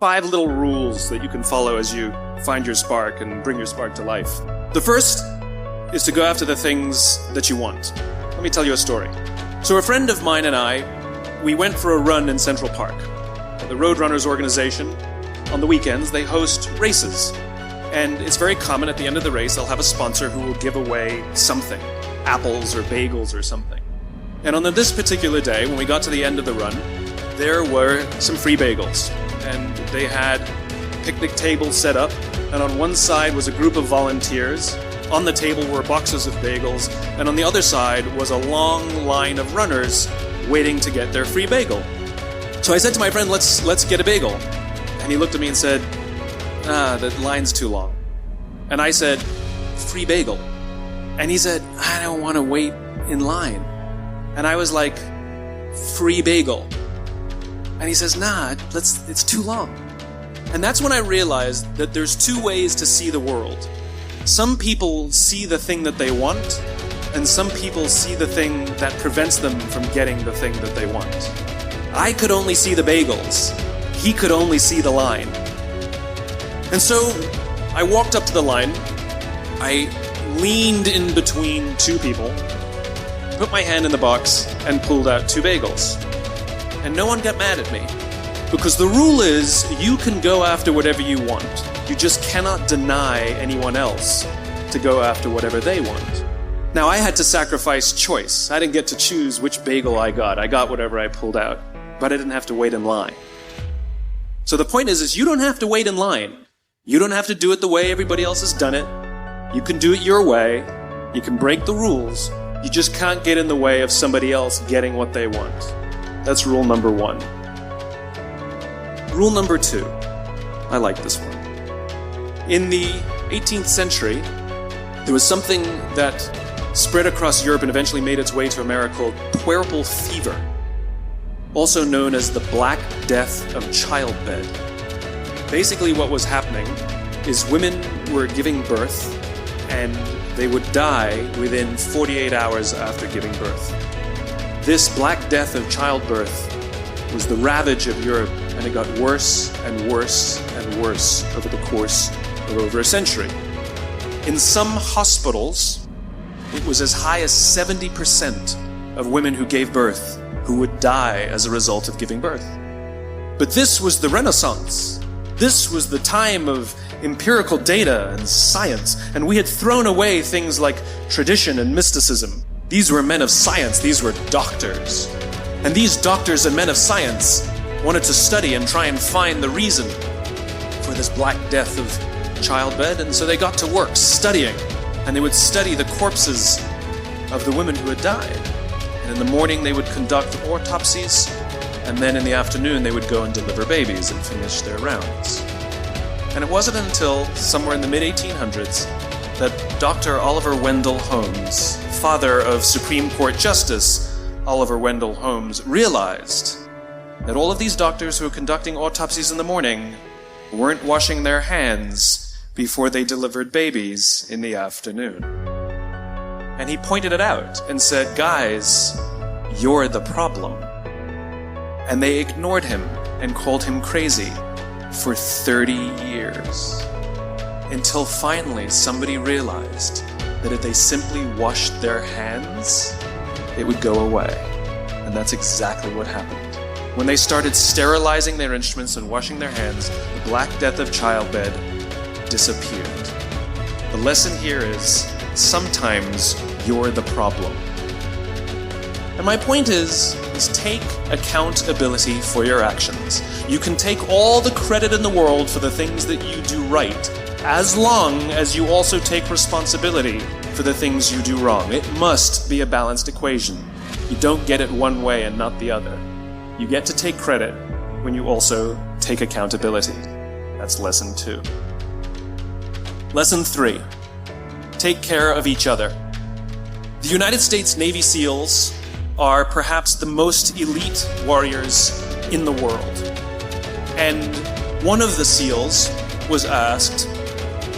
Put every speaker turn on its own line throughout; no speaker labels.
5 little rules that you can follow as you find your spark and bring your spark to life. The first is to go after the things that you want. Let me tell you a story. So a friend of mine and I, we went for a run in Central Park. The Roadrunners organization, on the weekends, they host races. And it's very common at the end of the race, they'll have a sponsor who will give away something, apples or bagels or something. And on this particular day, when we got to the end of the run, there were some free bagels. And they had picnic tables set up, and on one side was a group of volunteers. On the table were boxes of bagels, and on the other side was a long line of runners waiting to get their free bagel. So I said to my friend, let's get a bagel. And he looked at me and said, the line's too long. And I said, free bagel. And he said, I don't want to wait in line. And I was like, free bagel. And he says, it's too long. And that's when I realized that there's 2 ways to see the world. Some people see the thing that they want, and some people see the thing that prevents them from getting the thing that they want. I could only see the bagels. He could only see the line. And so I walked up to the line. I leaned in between 2 people, put my hand in the box, and pulled out 2 bagels. And no one got mad at me. Because the rule is, you can go after whatever you want. You just cannot deny anyone else to go after whatever they want. Now, I had to sacrifice choice. I didn't get to choose which bagel I got. I got whatever I pulled out. But I didn't have to wait in line. So the point is you don't have to wait in line. You don't have to do it the way everybody else has done it. You can do it your way. You can break the rules. You just can't get in the way of somebody else getting what they want. That's rule number 1. Rule number 2. I like this one. In the 18th century, there was something that spread across Europe and eventually made its way to America called puerperal fever, also known as the Black Death of childbed. Basically what was happening is women were giving birth and they would die within 48 hours after giving birth. This Black Death of childbirth was the ravage of Europe, and it got worse and worse and worse over the course of over a century. In some hospitals, it was as high as 70% of women who gave birth who would die as a result of giving birth. But this was the Renaissance. This was the time of empirical data and science, and we had thrown away things like tradition and mysticism. These were men of science, these were doctors. And these doctors and men of science wanted to study and try and find the reason for this Black Death of childbed, and so they got to work studying, and they would study the corpses of the women who had died. And in the morning they would conduct autopsies, and then in the afternoon they would go and deliver babies and finish their rounds. And it wasn't until somewhere in the mid-1800s that Dr. Oliver Wendell Holmes, father of Supreme Court Justice Oliver Wendell Holmes, realized that all of these doctors who were conducting autopsies in the morning weren't washing their hands before they delivered babies in the afternoon. And he pointed it out and said, guys, you're the problem. And they ignored him and called him crazy for 30 years. Until finally somebody realized that if they simply washed their hands, it would go away. And that's exactly what happened. When they started sterilizing their instruments and washing their hands, the Black Death of childbed disappeared. The lesson here is, sometimes you're the problem. And my point is take accountability for your actions. You can take all the credit in the world for the things that you do right, as long as you also take responsibility for the things you do wrong. It must be a balanced equation. You don't get it one way and not the other. You get to take credit when you also take accountability. That's lesson 2. Lesson 3. Take care of each other. The United States Navy SEALs are perhaps the most elite warriors in the world. And one of the SEALs was asked,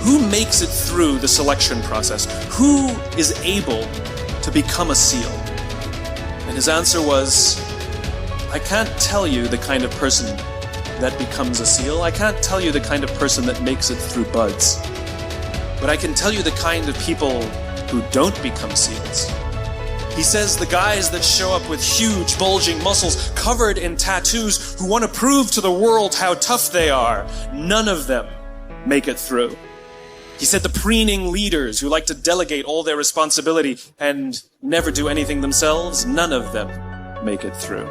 who makes it through the selection process? Who is able to become a SEAL? And his answer was, I can't tell you the kind of person that becomes a seal. I can't tell you the kind of person that makes it through buds. But I can tell you the kind of people who don't become seals. He says the guys that show up with huge, bulging muscles covered in tattoos who want to prove to the world how tough they are, none of them make it through. He said the preening leaders who like to delegate all their responsibility and never do anything themselves, none of them make it through.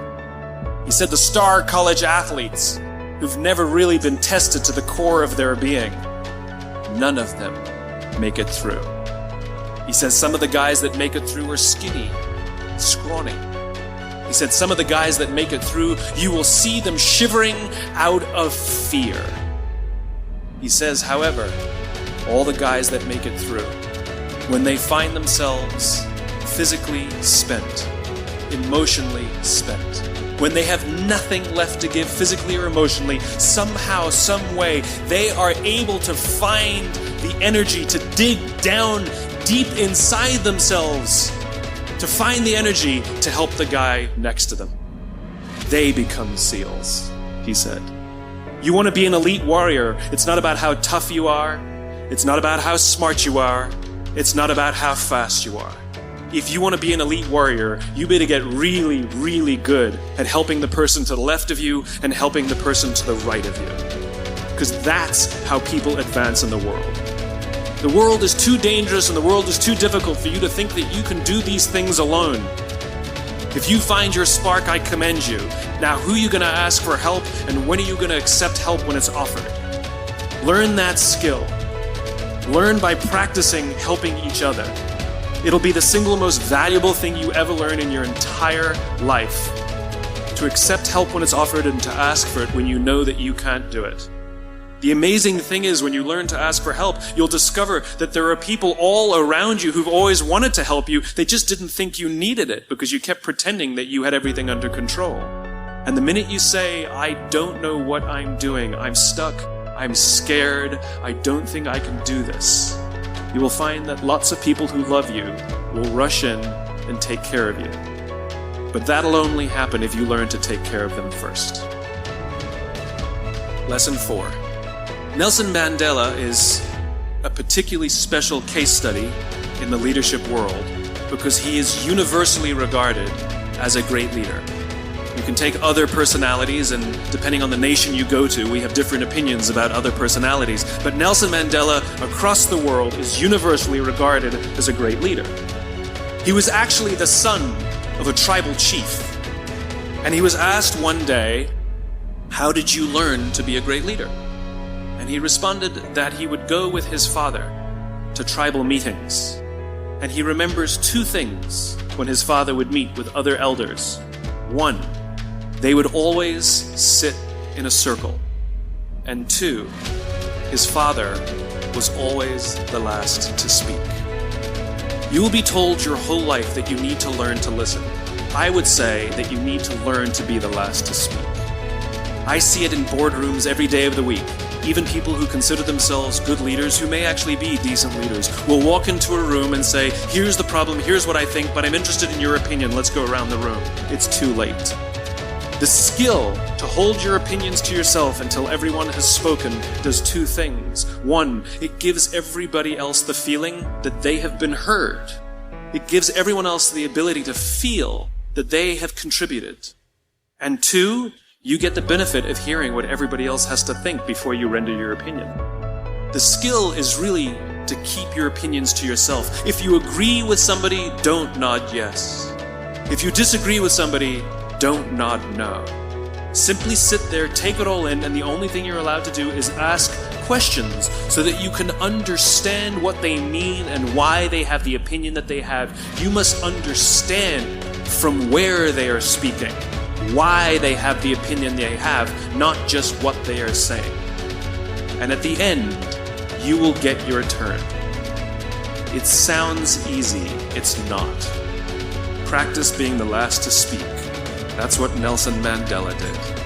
He said the star college athletes who've never really been tested to the core of their being, none of them make it through. He says some of the guys that make it through are skinny, scrawny. He said some of the guys that make it through, you will see them shivering out of fear. He says, however, all the guys that make it through, when they find themselves physically spent, emotionally spent, when they have nothing left to give physically or emotionally, somehow, some way, they are able to find the energy to dig down deep inside themselves, to find the energy to help the guy next to them. They become seals, he said. You want to be an elite warrior, it's not about how tough you are, it's not about how smart you are, it's not about how fast you are. If you want to be an elite warrior, you better get really, really good at helping the person to the left of you and helping the person to the right of you. Because that's how people advance in the world. The world is too dangerous and the world is too difficult for you to think that you can do these things alone. If you find your spark, I commend you. Now, who are you going to ask for help, and when are you going to accept help when it's offered? Learn that skill. Learn by practicing helping each other. It'll be the single most valuable thing you ever learn in your entire life. To accept help when it's offered and to ask for it when you know that you can't do it. The amazing thing is, when you learn to ask for help, you'll discover that there are people all around you who've always wanted to help you. They just didn't think you needed it because you kept pretending that you had everything under control. And the minute you say, I don't know what I'm doing, I'm stuck, I'm scared, I don't think I can do this, you will find that lots of people who love you will rush in and take care of you. But that'll only happen if you learn to take care of them first. Lesson 4. Nelson Mandela is a particularly special case study in the leadership world because he is universally regarded as a great leader. You can take other personalities, and depending on the nation you go to, we have different opinions about other personalities. But Nelson Mandela, across the world, is universally regarded as a great leader. He was actually the son of a tribal chief. And he was asked one day, how did you learn to be a great leader? And he responded that he would go with his father to tribal meetings. And he remembers two things when his father would meet with other elders. One, they would always sit in a circle. And two, his father was always the last to speak. You will be told your whole life that you need to learn to listen. I would say that you need to learn to be the last to speak. I see it in boardrooms every day of the week. Even people who consider themselves good leaders, who may actually be decent leaders, will walk into a room and say, here's the problem, here's what I think, but I'm interested in your opinion, let's go around the room. It's too late. The skill to hold your opinions to yourself until everyone has spoken does two things. One, it gives everybody else the feeling that they have been heard. It gives everyone else the ability to feel that they have contributed. And two, you get the benefit of hearing what everybody else has to think before you render your opinion. The skill is really to keep your opinions to yourself. If you agree with somebody, don't nod yes. If you disagree with somebody, don't nod no. Simply sit there, take it all in, and the only thing you're allowed to do is ask questions so that you can understand what they mean and why they have the opinion that they have. You must understand from where they are speaking, why they have the opinion they have, not just what they are saying. And at the end, you will get your turn. It sounds easy, it's not. Practice being the last to speak. That's what Nelson Mandela did.